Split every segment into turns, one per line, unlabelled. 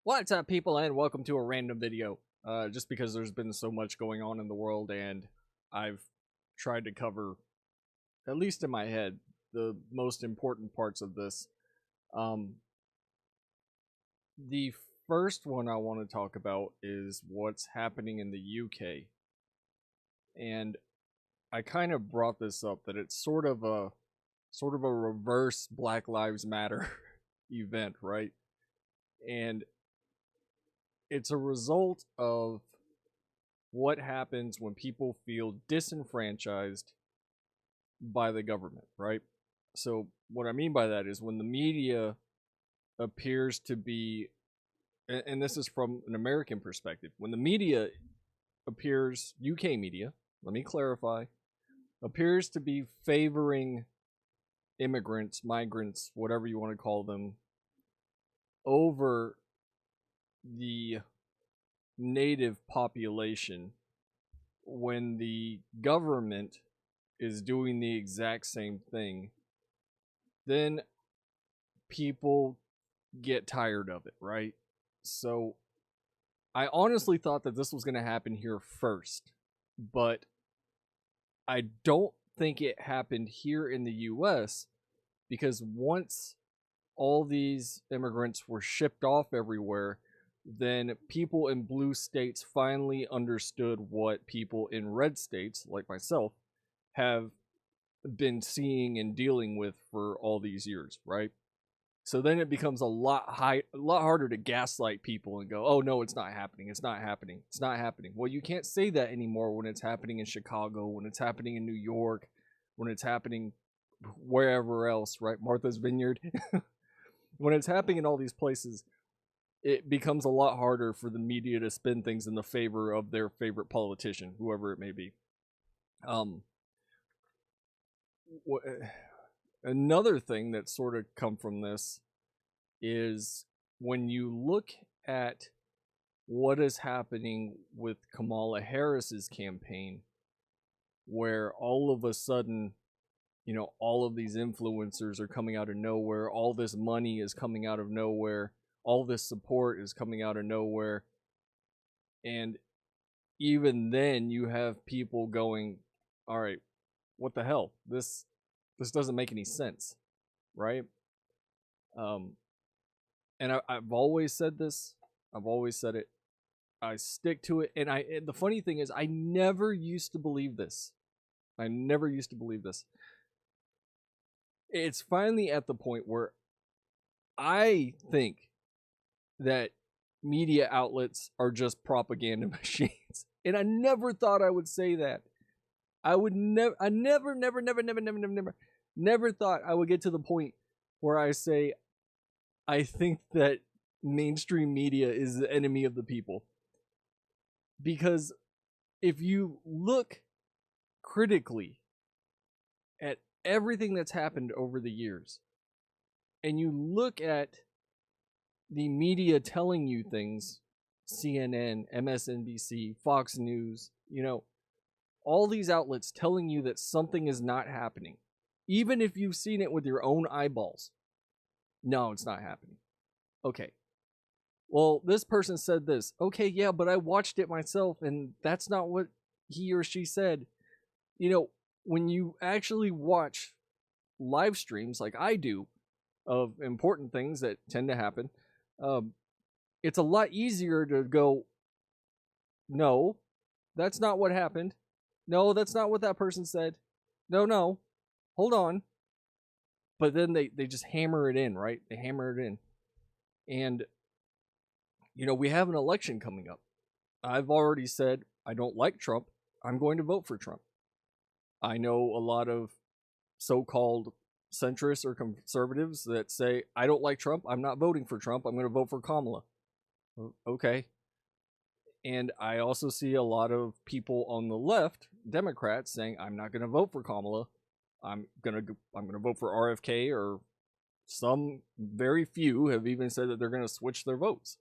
What's up, people, and welcome to a random video. Just because there's been so much going on in the world, and I've tried to cover, at least in my head, the most important parts of this. Um, the first one I want to talk about is what's happening in the UK, and I kind of brought this up that it's sort of a reverse Black Lives Matter event, right? And it's a result of what happens when people feel disenfranchised by the government, right? So, what I mean by that is when the media appears to be, and this is from an American perspective, when the media appears, UK media, let me clarify, appears to be favoring immigrants, migrants, whatever you want to call them, over the native population, when the government is doing the exact same thing, then people get tired of it, right? So I honestly thought that this was going to happen here first, but I don't think it happened here in the US because once all these immigrants were shipped off everywhere, then people in blue states finally understood what people in red states, like myself, have been seeing and dealing with for all these years, right? So then it becomes a lot harder to gaslight people and go, "Oh no, it's not happening. It's not happening. It's not happening." Well, you can't say that anymore when it's happening in Chicago, when it's happening in New York, when it's happening wherever else, right? Martha's Vineyard. When it's happening in all these places, it becomes a lot harder for the media to spin things in the favor of their favorite politician, whoever it may be. Um, Another thing that sort of come from this is when you look at what is happening with Kamala Harris's campaign, where all of a sudden, all of these influencers are coming out of nowhere, all this money is coming out of nowhere, all this support is coming out of nowhere, and even then you have people going, all right, what the hell, this doesn't make any sense, right? um and I've always said this, I've always said it, I stick to it, and the funny thing is I never used to believe this. I never used to believe this. It's finally at the point where I think that media outlets are just propaganda machines. And I never thought I would say that. I never thought I would get to the point where I say I think that mainstream media is the enemy of the people. Because if you look critically at everything that's happened over the years, and you look at the media telling you things, CNN, MSNBC, Fox News, all these outlets telling you that something is not happening, even if you've seen it with your own eyeballs. No, it's not happening. Okay. Well, this person said this. Okay, yeah, but I watched it myself, and that's not what he or she said. When you actually watch live streams like I do of important things that tend to happen, it's a lot easier to go, no, that's not what happened. No, that's not what that person said. No, hold on. But then they just hammer it in, right? They hammer it in. And, we have an election coming up. I've already said I don't like Trump. I'm going to vote for Trump. I know a lot of so-called centrists or conservatives that say, I don't like Trump. I'm not voting for Trump. I'm going to vote for Kamala. Okay. And I also see a lot of people on the left, Democrats, saying, I'm not going to vote for Kamala. I'm gonna vote for RFK, or some very few have even said that they're gonna switch their votes.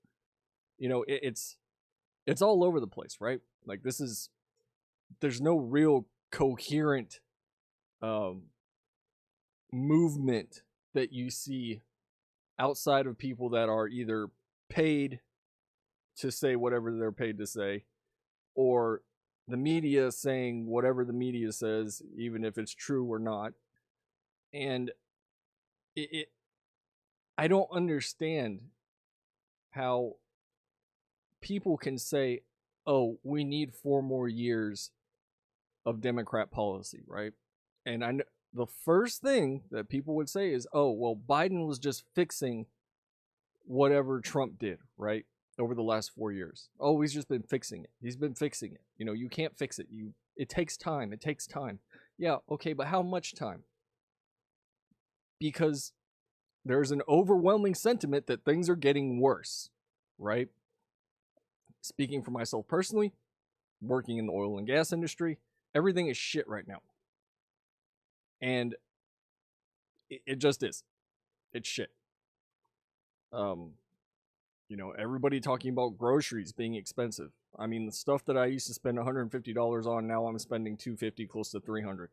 It's all over the place, right? Like there's no real coherent um, movement that you see outside of people that are either paid to say whatever they're paid to say, or the media saying whatever the media says, even if it's true or not. And it I don't understand how people can say, "Oh, we need 4 more years of Democrat policy," right? And the first thing that people would say is, "Oh, well, Biden was just fixing whatever Trump did, right? Over the last 4 years. Oh, he's just been fixing it. He's been fixing it. You know, you can't fix it. It takes time. It takes time." Yeah, okay, but how much time? Because there's an overwhelming sentiment that things are getting worse, right? Speaking for myself personally, working in the oil and gas industry, everything is shit right now. And it just is. It's shit. You know, everybody talking about groceries being expensive. I mean, the stuff that I used to spend $150 on, now I'm spending $250, close to $300.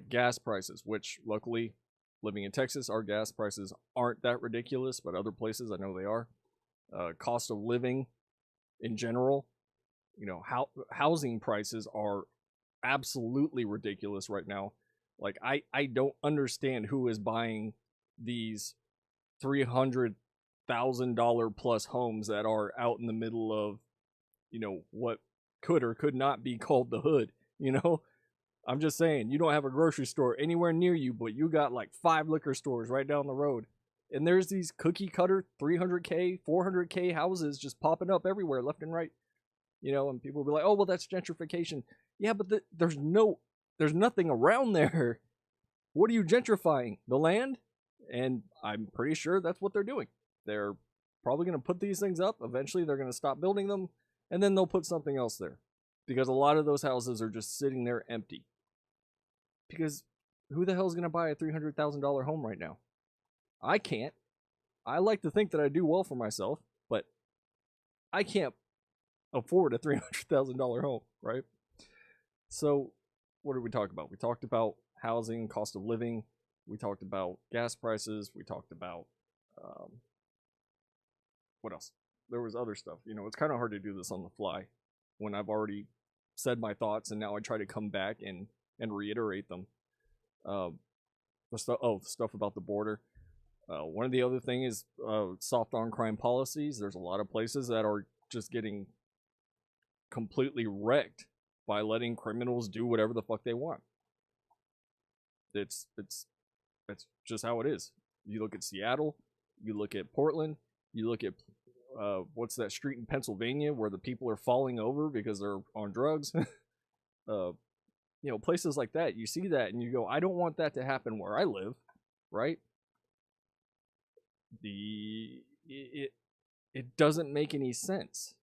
Gas prices, which luckily, living in Texas, our gas prices aren't that ridiculous, but other places I know they are. Cost of living in general, you know, housing prices are absolutely ridiculous right now. Like, I don't understand who is buying these $300,000 plus homes that are out in the middle of, you know, what could or could not be called the hood. You know, I'm just saying, you don't have a grocery store anywhere near you, but you got like 5 liquor stores right down the road. And there's these cookie cutter 300K, 400K houses just popping up everywhere, left and right. You know, and people will be like, "Oh, well, that's gentrification." Yeah, but there's nothing around there. What are you gentrifying? The land? And I'm pretty sure that's what they're doing. They're probably going to put these things up. Eventually, they're going to stop building them, and then they'll put something else there. Because a lot of those houses are just sitting there empty. Because who the hell is going to buy a $300,000 home right now? I can't. I like to think that I do well for myself, but I can't afford a $300,000 home, right? So, what did we talk about? We talked about housing, cost of living. We talked about gas prices. We talked about what else? There was other stuff. You know, it's kind of hard to do this on the fly when I've already said my thoughts, and now I try to come back and reiterate them. Stuff about the border. One of the other thing is soft on crime policies. There's a lot of places that are just getting completely wrecked by letting criminals do whatever the fuck they want. It's just how it is. You look at Seattle, you look at Portland, you look at what's that street in Pennsylvania where the people are falling over because they're on drugs. You know, places like that. You see that and you go, I don't want that to happen where I live, right? It doesn't make any sense.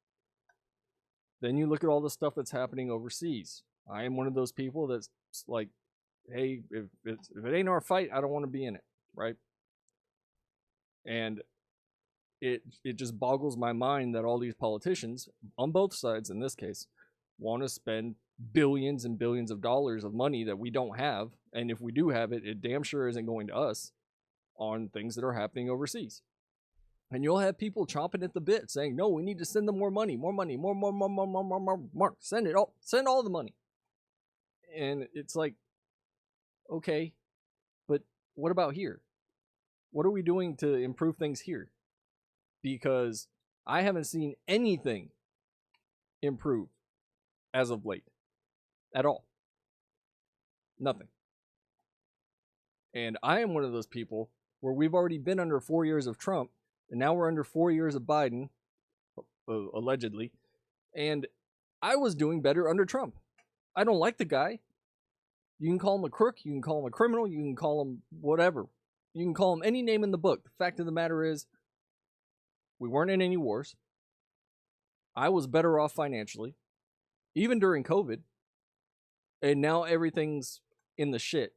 Then you look at all the stuff that's happening overseas. I am one of those people that's like, hey, if it ain't our fight, I don't want to be in it, right? And it just boggles my mind that all these politicians, on both sides in this case, want to spend billions and billions of dollars of money that we don't have, and if we do have it, it damn sure isn't going to us, on things that are happening overseas. And you'll have people chomping at the bit saying, no, we need to send them more money, more. Send all the money. And it's like, okay, but what about here? What are we doing to improve things here? Because I haven't seen anything improve as of late at all. Nothing. And I am one of those people where we've already been under 4 years of Trump, and now we're under 4 years of Biden, allegedly, and I was doing better under Trump. I don't like the guy. You can call him a crook, you can call him a criminal, you can call him whatever. You can call him any name in the book. The fact of the matter is, we weren't in any wars. I was better off financially, even during COVID. And now everything's in the shit.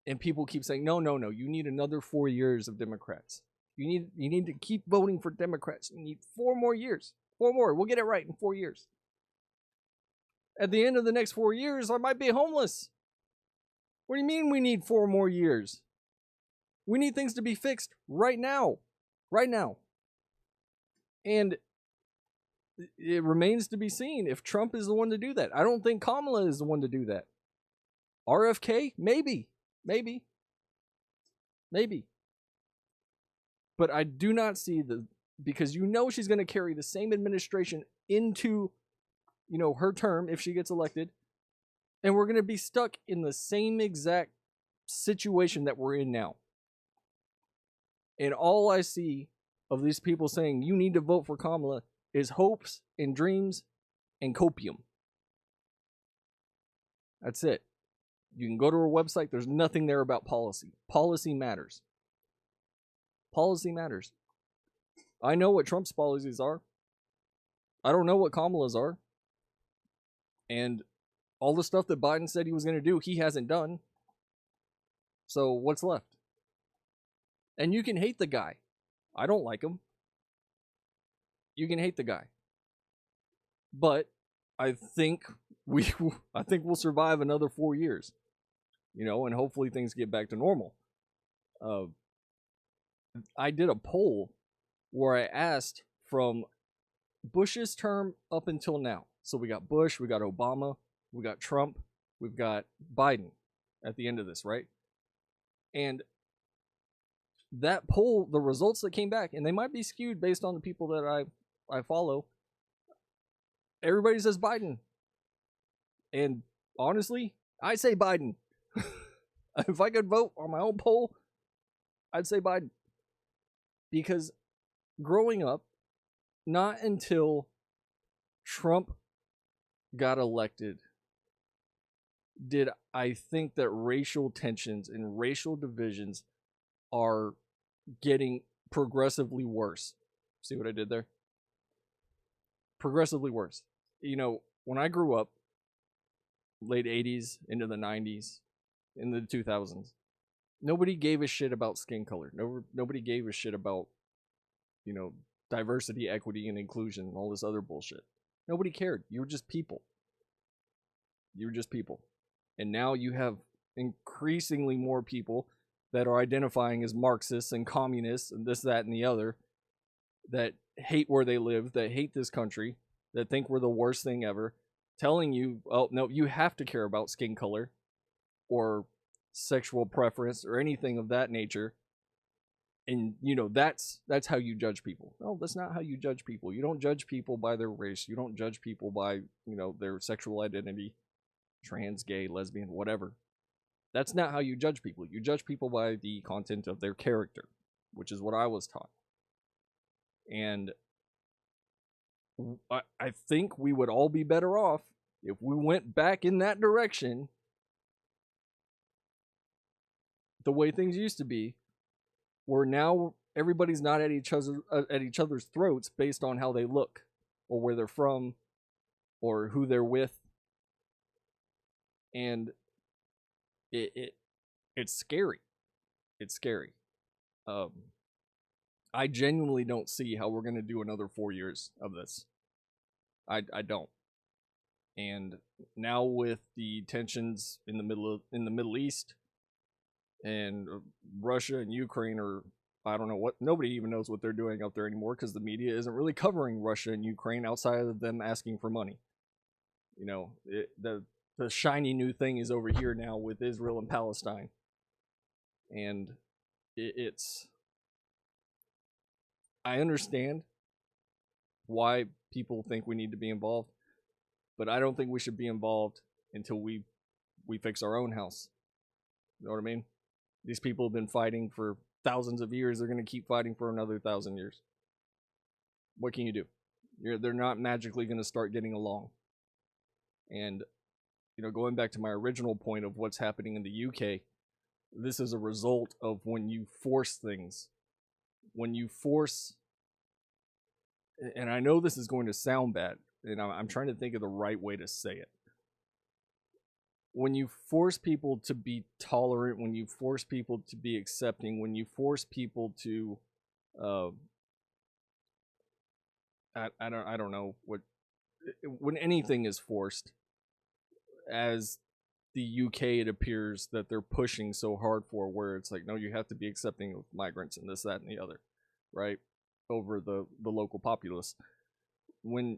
And people keep saying, no, you need another 4 years of Democrats. You need to keep voting for Democrats. You need 4 more years. 4 more. We'll get it right in 4 years. At the end of the next 4 years, I might be homeless. What do you mean we need 4 more years? We need things to be fixed right now. Right now. And it remains to be seen if Trump is the one to do that. I don't think Kamala is the one to do that. RFK, maybe, maybe, maybe. But I do not see because she's going to carry the same administration into, her term if she gets elected, and we're going to be stuck in the same exact situation that we're in now. And all I see of these people saying you need to vote for Kamala is hopes and dreams and copium. That's it. You can go to her website. There's nothing there about policy. Policy matters. Policy matters. I know what Trump's policies are. I don't know what Kamala's are. And all the stuff that Biden said he was going to do, he hasn't done. So what's left? And you can hate the guy. I don't like him. You can hate the guy. But I think we'll survive another 4 years. And hopefully things get back to normal. I did a poll where I asked from Bush's term up until now. So we got Bush, we got Obama, we got Trump, we've got Biden at the end of this, right? And that poll, the results that came back, and they might be skewed based on the people that I follow, everybody says Biden. And honestly, I say Biden. If I could vote on my own poll, I'd say Biden. Because growing up, not until Trump got elected did I think that racial tensions and racial divisions are getting progressively worse. See what I did there? Progressively worse. When I grew up, late 80s into the 90s, in the 2000s, nobody gave a shit about skin color. Nobody gave a shit about, diversity, equity, and inclusion and all this other bullshit. Nobody cared. You were just people. And now you have increasingly more people that are identifying as Marxists and communists and this, that, and the other, that hate where they live, that hate this country, that think we're the worst thing ever, telling you, oh, no, you have to care about skin color or sexual preference or anything of that nature. And, that's how you judge people. No, that's not how you judge people. You don't judge people by their race. You don't judge people by, their sexual identity, trans, gay, lesbian, whatever. That's not how you judge people. You judge people by the content of their character, which is what I was taught. And I think we would all be better off if we went back in that direction the way things used to be, where now everybody's not at each other's throats based on how they look or where they're from or who they're with. And it's scary. It's scary. I genuinely don't see how we're going to do another 4 years of this. I don't. And now with the tensions in the Middle East and Russia and Ukraine, or I don't know what, nobody even knows what they're doing out there anymore because the media isn't really covering Russia and Ukraine outside of them asking for money. The shiny new thing is over here now with Israel and Palestine. And I understand why people think we need to be involved, but I don't think we should be involved until we fix our own house. You know what I mean? These people have been fighting for thousands of years. They're going to keep fighting for another 1,000 years. What can you do? They're not magically going to start getting along. And, going back to my original point of what's happening in the UK, this is a result of when you force things. When you force, and I know this is going to sound bad, and I'm trying to think of the right way to say it. When you force people to be tolerant, when you force people to be accepting, when you force people to, I don't know what, when anything is forced, as the UK, it appears that they're pushing so hard for, where it's like, no, you have to be accepting of migrants and this, that, and the other, right? Over the local populace. when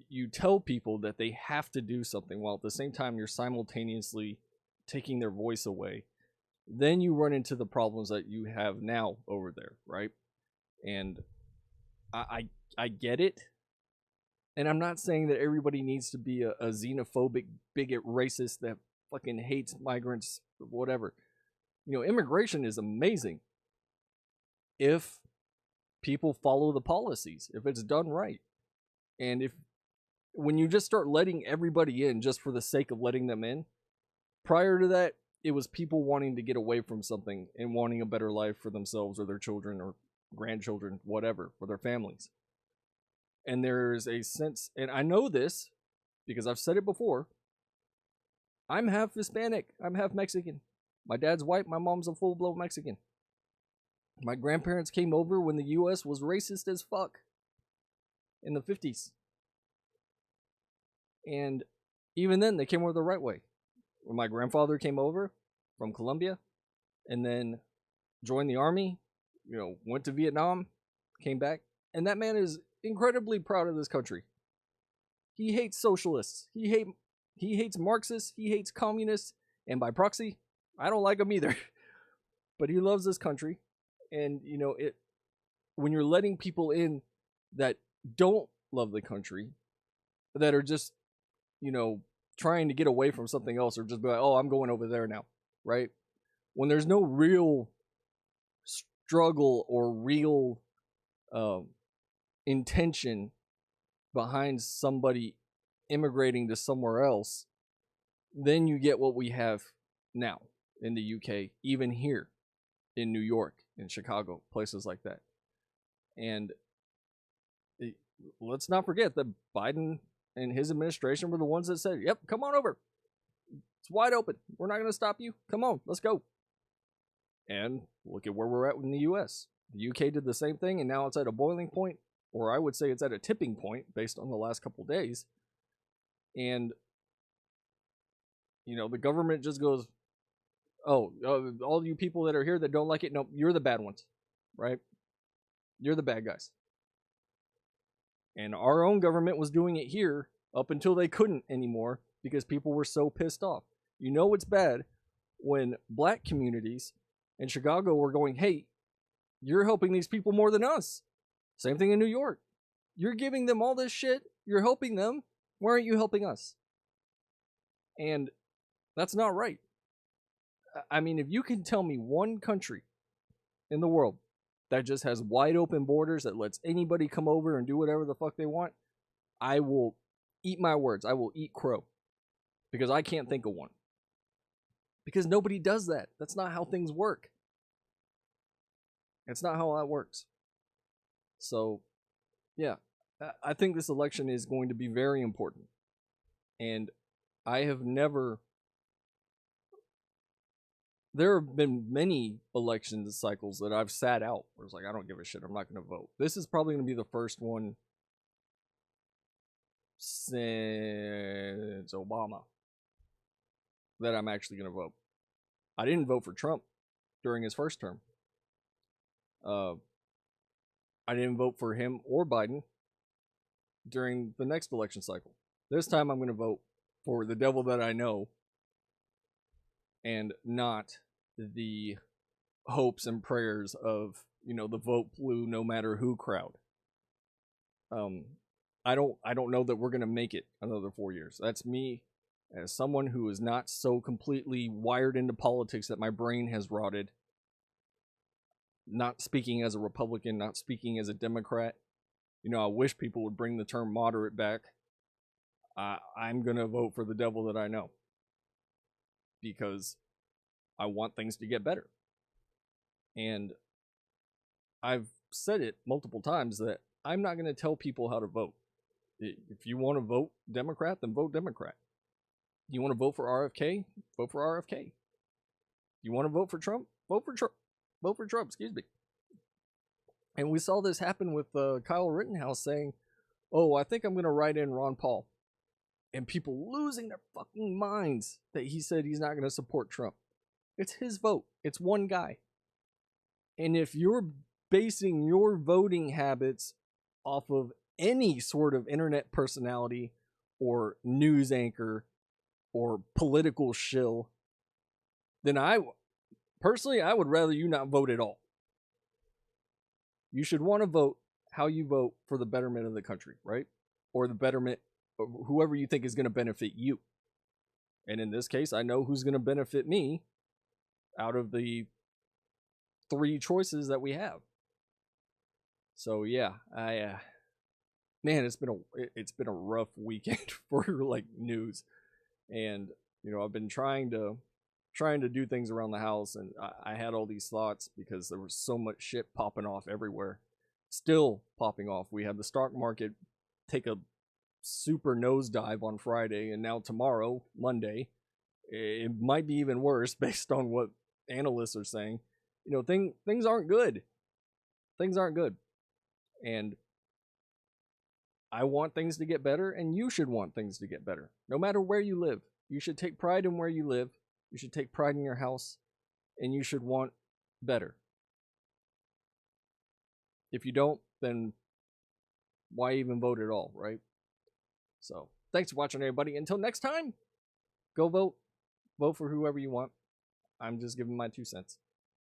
you tell people that they have to do something while at the same time you're simultaneously taking their voice away, then you run into the problems that you have now over there, right? And I get it. And I'm not saying that everybody needs to be a xenophobic, bigot, racist that fucking hates migrants, whatever. You know, immigration is amazing if people follow the policies, if it's done right. And if when you just start letting everybody in just for the sake of letting them in, prior to that, it was people wanting to get away from something and wanting a better life for themselves or their children or grandchildren, whatever, for their families. And there's a sense, and I know this because I've said it before, I'm half Hispanic, I'm half Mexican. My dad's white, my mom's a full-blown Mexican. My grandparents came over when the U.S. was racist as fuck in the 50s. And even then, they came over the right way. When my grandfather came over from Colombia and then joined the army, you know, went to Vietnam, came back, and that man is incredibly proud of this country. He hates socialists. He hates Marxists. He hates communists. And by proxy, I don't like him either. But he loves this country. And, you know, when you're letting people in that don't love the country, that are just, you know, trying to get away from something else or just be like, oh, I'm going over there now, right? When there's no real struggle or real intention behind somebody immigrating to somewhere else, then you get what we have now in the UK, even here in New York, in Chicago, places like that. And let's not forget that Biden and his administration were the ones that said, yep, come on over. It's wide open. We're not going to stop you. Come on, let's go. And look at where we're at in the US. The UK did the same thing, and now it's at a boiling point, or I would say it's at a tipping point based on the last couple days. And, you know, the government just goes, oh, all you people that are here that don't like it, no, you're the bad ones, right? You're the bad guys. And our own government was doing it here up until they couldn't anymore because people were so pissed off. You know it's bad when black communities in Chicago were going, hey, you're helping these people more than us. Same thing in New York. You're giving them all this shit. You're helping them. Why aren't you helping us? And that's not right. I mean, if you can tell me one country in the world that just has wide open borders that lets anybody come over and do whatever the fuck they want, I will eat my words. I will eat crow. Because I can't think of one. Because nobody does that. That's not how things work. It's not how that works. So, yeah, I think this election is going to be very important. And I have never... There have been many election cycles that I've sat out where it's like, I don't give a shit, I'm not going to vote. This is probably going to be the first one since Obama that I'm actually going to vote. I didn't vote for Trump during his first term. I didn't vote for him or Biden during the next election cycle. This time I'm going to vote for the devil that I know and not the hopes and prayers of, you know, the vote blue no matter who crowd. I don't know that we're going to make it another 4 years. That's me as someone who is not so completely wired into politics that my brain has rotted. Not speaking as a Republican, not speaking as a Democrat. You know, I wish people would bring the term moderate back. I'm going to vote for the devil that I know. Because I want things to get better. And I've said it multiple times that I'm not going to tell people how to vote. If you want to vote Democrat, then vote Democrat. You want to vote for RFK? Vote for RFK. You want to vote for Trump? Vote for Trump. Vote for Trump, excuse me. And we saw this happen with Kyle Rittenhouse saying, oh, I think I'm going to write in Ron Paul. And people losing their fucking minds that he said he's not going to support Trump. It's his vote. It's one guy. And if you're basing your voting habits off of any sort of internet personality or news anchor or political shill, then personally, I would rather you not vote at all. You should want to vote how you vote for the betterment of the country, right? Or the betterment of whoever you think is going to benefit you. And in this case, I know who's going to benefit me out of the three choices that we have. So yeah, man, it's been a rough weekend for like news, and I've been trying to do things around the house, and I had all these thoughts because there was so much shit popping off everywhere, still popping off. We had the stock market take a super nosedive on Friday, and now tomorrow, Monday, it might be even worse based on what analysts are saying. Things aren't good. Things aren't good, and I want things to get better, and you should want things to get better. No matter where you live, you should take pride in where you live. You should take pride in your house, and you should want better. If you don't, then why even vote at all, right? So, thanks for watching, everybody. Until next time, go vote. Vote for whoever you want. I'm just giving my 2 cents.